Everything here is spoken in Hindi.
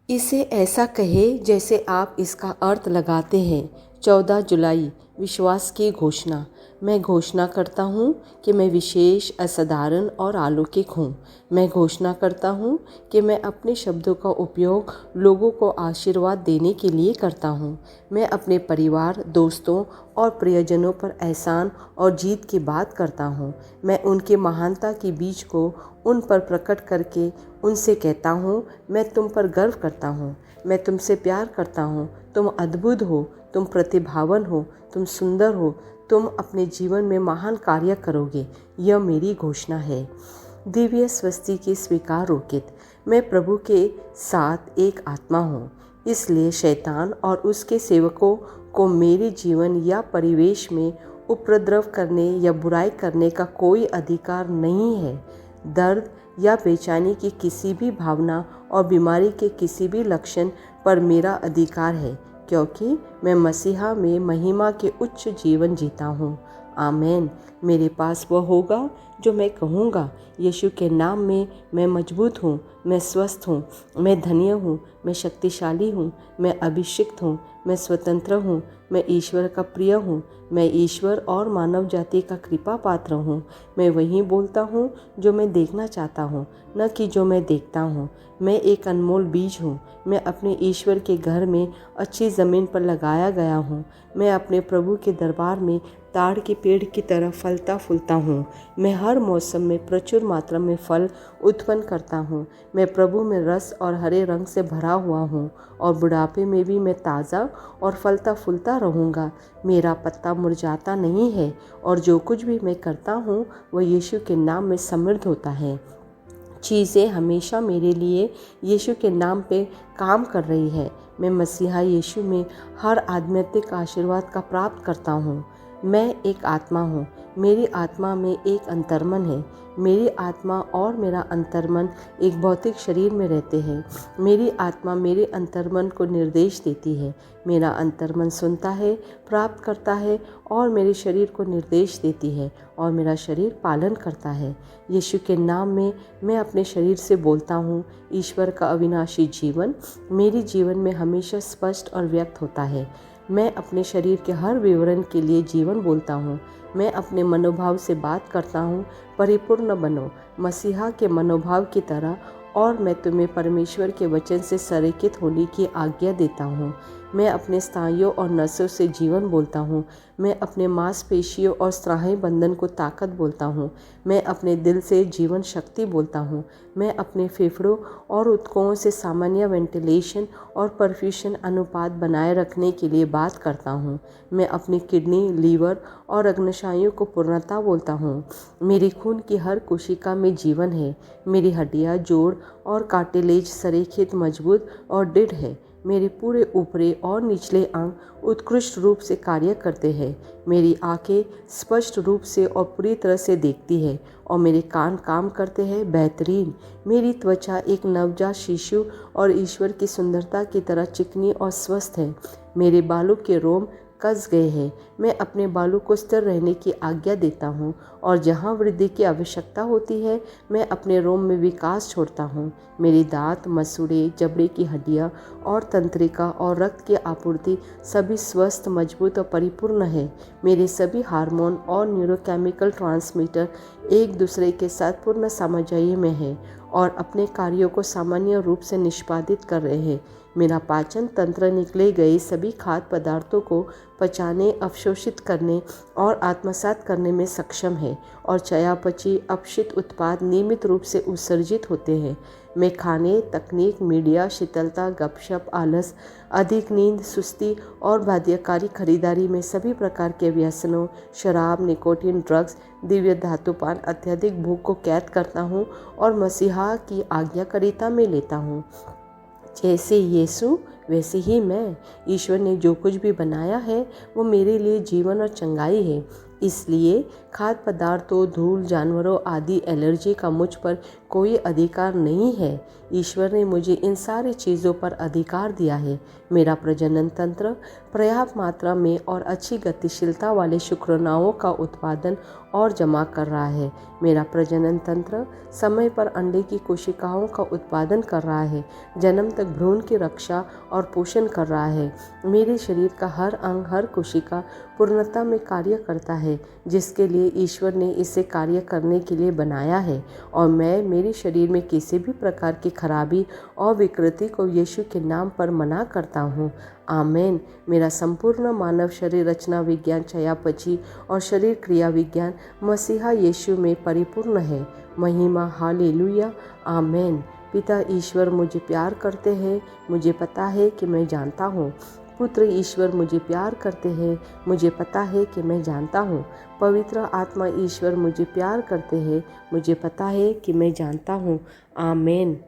इसे ऐसा कहे जैसे आप इसका अर्थ लगाते हैं। 14 जुलाई विश्वास की घोषणा। मैं घोषणा करता हूँ कि मैं विशेष, असाधारण और अलौकिक हूँ। मैं घोषणा करता हूँ कि मैं अपने शब्दों का उपयोग लोगों को आशीर्वाद देने के लिए करता हूँ। मैं अपने परिवार, दोस्तों और प्रियजनों पर एहसान और जीत की बात करता हूँ। मैं उनकी महानता के बीच को उन पर प्रकट करके उनसे कहता हूँ, मैं तुम पर गर्व करता हूँ, मैं तुमसे प्यार करता हूँ, तुम अद्भुत हो, तुम प्रतिभावान हो, तुम सुंदर हो, तुम अपने जीवन में महान कार्य करोगे। यह मेरी घोषणा है। दिव्य स्वस्ति की स्वीकार उचित। मैं प्रभु के साथ एक आत्मा हूँ, इसलिए शैतान और उसके सेवकों को मेरे जीवन या परिवेश में उपद्रव करने या बुराई करने का कोई अधिकार नहीं है। दर्द या बेचैनी की किसी भी भावना और बीमारी के किसी भी लक्षण पर मेरा अधिकार है, क्योंकि मैं मसीहा में महिमा के उच्च जीवन जीता हूँ। आमेन। मेरे पास वह होगा जो मैं कहूँगा। यीशु के नाम में मैं मजबूत हूँ, मैं स्वस्थ हूँ, मैं धन्य हूँ, मैं शक्तिशाली हूँ, मैं अभिषिक्त हूँ, मैं स्वतंत्र हूँ, मैं ईश्वर का प्रिय हूँ, मैं ईश्वर और मानव जाति का कृपा पात्र हूँ। मैं वही बोलता हूँ जो मैं देखना चाहता हूँ, न कि जो मैं देखता हूँ। मैं एक अनमोल बीज हूँ। मैं अपने ईश्वर के घर में अच्छी ज़मीन पर लगाया गया हूँ। मैं अपने प्रभु के दरबार में ताड़ के पेड़ की तरह फलता फूलता हूँ। मैं हर मौसम में प्रचुर मात्रा में फल उत्पन्न करता हूँ। मैं प्रभु में रस और हरे रंग से भरा हुआ हूँ और बुढ़ापे में भी मैं ताज़ा और फलता फूलता रहूँगा। मेरा पत्ता मुरझाता नहीं है और जो कुछ भी मैं करता हूँ वह यीशु के नाम में समृद्ध होता है। चीज़ें हमेशा मेरे लिए यीशु के नाम पे काम कर रही है। मैं मसीहा यीशु में हर आध्यात्मिक आशीर्वाद का प्राप्त करता हूँ। मैं एक आत्मा हूँ। मेरी आत्मा में एक अंतर्मन है। मेरी आत्मा और मेरा अंतर्मन एक भौतिक शरीर में रहते हैं। मेरी आत्मा मेरे अंतर्मन को निर्देश देती है। मेरा अंतर्मन सुनता है, प्राप्त करता है और मेरे शरीर को निर्देश देती है और मेरा शरीर पालन करता है। यीशु के नाम में मैं अपने शरीर से बोलता हूँ, ईश्वर का अविनाशी जीवन मेरे जीवन में हमेशा स्पष्ट और व्यक्त होता है। मैं अपने शरीर के हर विवरण के लिए जीवन बोलता हूँ। मैं अपने मनोभाव से बात करता हूँ, परिपूर्ण बनो मसीहा के मनोभाव की तरह, और मैं तुम्हें परमेश्वर के वचन से संरेखित होने की आज्ञा देता हूँ। मैं अपने स्नायुओं और नसों से जीवन बोलता हूँ। मैं अपने मांसपेशियों और स्नायु बंधन को ताकत बोलता हूँ। मैं अपने दिल से जीवन शक्ति बोलता हूँ। मैं अपने फेफड़ों और ऊतकों से सामान्य वेंटिलेशन और परफ्यूशन अनुपात बनाए रखने के लिए बात करता हूँ। मैं अपनी किडनी, लीवर और अग्न्याशयों को पूर्णता बोलता हूँ। मेरी खून की हर कोशिका में जीवन है। मेरी हड्डियाँ, जोड़ और कार्टिलेज संरेखित, मजबूत और दृढ़ है। मेरे पूरे ऊपरी और निचले अंग उत्कृष्ट रूप से कार्य करते हैं। मेरी आंखें स्पष्ट रूप से और पूरी तरह से देखती है और मेरे कान काम करते हैं बेहतरीन। मेरी त्वचा एक नवजात शिशु और ईश्वर की सुंदरता की तरह चिकनी और स्वस्थ है। मेरे बालों के रोम कस गए हैं। मैं अपने बालों को स्थिर रहने की आज्ञा देता हूँ और जहाँ वृद्धि की आवश्यकता होती है मैं अपने रोम में विकास छोड़ता हूँ। मेरी दांत, मसूड़े, जबड़े की हड्डियाँ और तंत्रिका और रक्त की आपूर्ति सभी स्वस्थ, मजबूत और परिपूर्ण है। मेरे सभी हार्मोन और न्यूरोकेमिकल ट्रांसमीटर एक दूसरे के साथ पूर्ण सामंजस्य में है और अपने कार्यों को सामान्य रूप से निष्पादित कर रहे हैं। मेरा पाचन तंत्र निकले गए सभी खाद्य पदार्थों को पचाने, अवशोषित करने और आत्मसात करने में सक्षम है और चयापचय अपशिष्ट उत्पाद नियमित रूप से उत्सर्जित होते हैं। मैं खाने, तकनीक, मीडिया, शीतलता, गपशप, आलस, अधिक नींद, सुस्ती और बाध्यकारी खरीदारी में सभी प्रकार के व्यसनों, शराब, निकोटीन, ड्रग्स, दिव्य धातुपान, अत्यधिक भूख को कैद करता हूँ और मसीहा की आज्ञाकारिता में लेता हूँ। जैसे यीशु वैसे ही मैं। ईश्वर ने जो कुछ भी बनाया है वो मेरे लिए जीवन और चंगाई है। इसलिए खाद्य पदार्थों, धूल, जानवरों आदि एलर्जी का मुझ पर कोई अधिकार नहीं है। ईश्वर ने मुझे इन सारी चीज़ों पर अधिकार दिया है। मेरा प्रजनन तंत्र पर्याप्त मात्रा में और अच्छी गतिशीलता वाले शुक्राणुओं का उत्पादन और जमा कर रहा है। मेरा प्रजनन तंत्र समय पर अंडे की कोशिकाओं का उत्पादन कर रहा है, जन्म तक भ्रूण की रक्षा और पोषण कर रहा है। मेरे शरीर का हर अंग, हर कोशिका पूर्णता में कार्य करता है, जिसके लिए ईश्वर ने इसे कार्य करने के लिए बनाया है। और मैं मेरे शरीर में किसी भी प्रकार की खराबी और विकृति को यीशु के नाम पर मना करता हूँ। आमेन। मेरा संपूर्ण मानव शरीर रचना विज्ञान, चयापचय और शरीर क्रिया विज्ञान मसीहा यीशु में परिपूर्ण है। महिमा, हालेलुया, आमेन। पिता ईश्वर मुझे प्यार करते हैं, मुझे पता है कि मैं जानता हूँ। पुत्र ईश्वर मुझे प्यार करते हैं, मुझे पता है कि मैं जानता हूँ। पवित्र आत्मा ईश्वर मुझे प्यार करते हैं, मुझे पता है कि मैं जानता हूँ। आमेन।